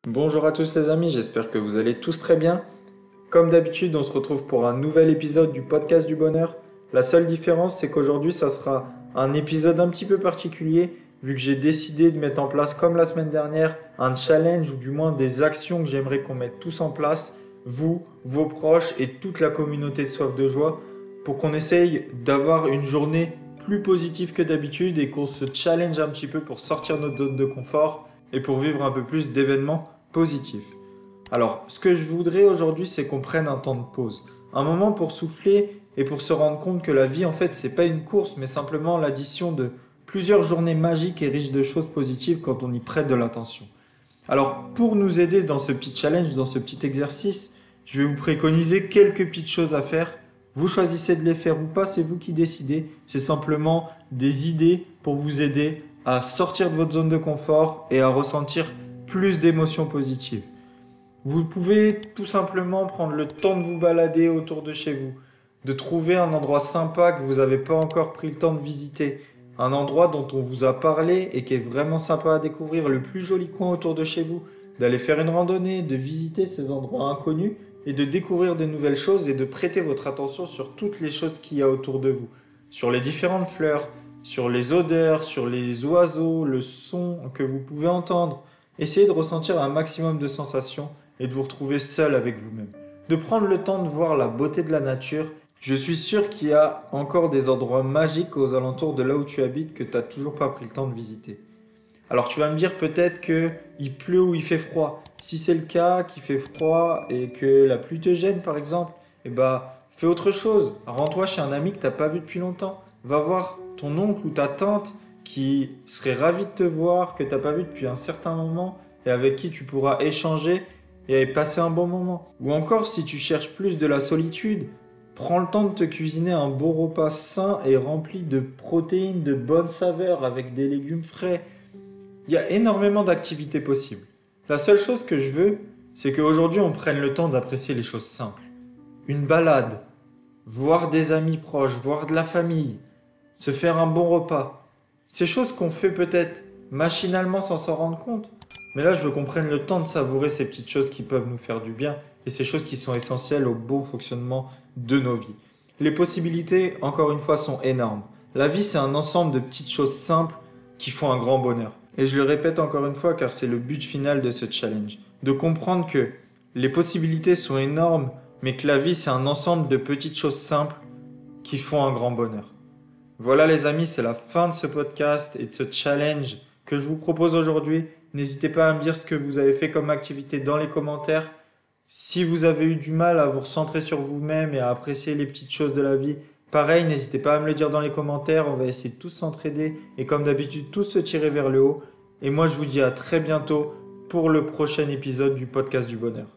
Bonjour à tous les amis, j'espère que vous allez tous très bien. Comme d'habitude, on se retrouve pour un nouvel épisode du podcast du bonheur. La seule différence, c'est qu'aujourd'hui, ça sera un épisode un petit peu particulier, vu que j'ai décidé de mettre en place, comme la semaine dernière, un challenge ou du moins des actions que j'aimerais qu'on mette tous en place, vous, vos proches et toute la communauté de Soif de Joie, pour qu'on essaye d'avoir une journée plus positive que d'habitude et qu'on se challenge un petit peu pour sortir de notre zone de confort et pour vivre un peu plus d'événements positif. Alors, ce que je voudrais aujourd'hui, c'est qu'on prenne un temps de pause. Un moment pour souffler et pour se rendre compte que la vie, en fait, c'est pas une course, mais simplement l'addition de plusieurs journées magiques et riches de choses positives quand on y prête de l'attention. Alors, pour nous aider dans ce petit challenge, dans ce petit exercice, je vais vous préconiser quelques petites choses à faire. Vous choisissez de les faire ou pas, c'est vous qui décidez. C'est simplement des idées pour vous aider à sortir de votre zone de confort et à ressentir plus d'émotions positives. Vous pouvez tout simplement prendre le temps de vous balader autour de chez vous, de trouver un endroit sympa que vous n'avez pas encore pris le temps de visiter, un endroit dont on vous a parlé et qui est vraiment sympa à découvrir, le plus joli coin autour de chez vous, d'aller faire une randonnée, de visiter ces endroits inconnus et de découvrir de nouvelles choses et de prêter votre attention sur toutes les choses qu'il y a autour de vous, sur les différentes fleurs, sur les odeurs, sur les oiseaux, le son que vous pouvez entendre. Essayez de ressentir un maximum de sensations et de vous retrouver seul avec vous-même. De prendre le temps de voir la beauté de la nature. Je suis sûr qu'il y a encore des endroits magiques aux alentours de là où tu habites que tu n'as toujours pas pris le temps de visiter. Alors tu vas me dire peut-être qu'il pleut ou il fait froid. Si c'est le cas, qu'il fait froid et que la pluie te gêne par exemple, fais autre chose. Rends-toi chez un ami que tu n'as pas vu depuis longtemps. Va voir ton oncle ou ta tante qui serait ravi de te voir, que tu n'as pas vu depuis un certain moment et avec qui tu pourras échanger et passer un bon moment. Ou encore, si tu cherches plus de la solitude, prends le temps de te cuisiner un beau repas sain et rempli de protéines de bonne saveur avec des légumes frais. Il y a énormément d'activités possibles. La seule chose que je veux, c'est qu'aujourd'hui on prenne le temps d'apprécier les choses simples. Une balade, voir des amis proches, voir de la famille, se faire un bon repas. Ces choses qu'on fait peut-être machinalement sans s'en rendre compte. Mais là, je veux qu'on prenne le temps de savourer ces petites choses qui peuvent nous faire du bien et ces choses qui sont essentielles au bon fonctionnement de nos vies. Les possibilités, encore une fois, sont énormes. La vie, c'est un ensemble de petites choses simples qui font un grand bonheur. Et je le répète encore une fois car c'est le but final de ce challenge. De comprendre que les possibilités sont énormes, mais que la vie, c'est un ensemble de petites choses simples qui font un grand bonheur. Voilà les amis, c'est la fin de ce podcast et de ce challenge que je vous propose aujourd'hui. N'hésitez pas à me dire ce que vous avez fait comme activité dans les commentaires. Si vous avez eu du mal à vous recentrer sur vous-même et à apprécier les petites choses de la vie, pareil, n'hésitez pas à me le dire dans les commentaires. On va essayer de tous s'entraider et comme d'habitude, tous se tirer vers le haut. Et moi, je vous dis à très bientôt pour le prochain épisode du podcast du bonheur.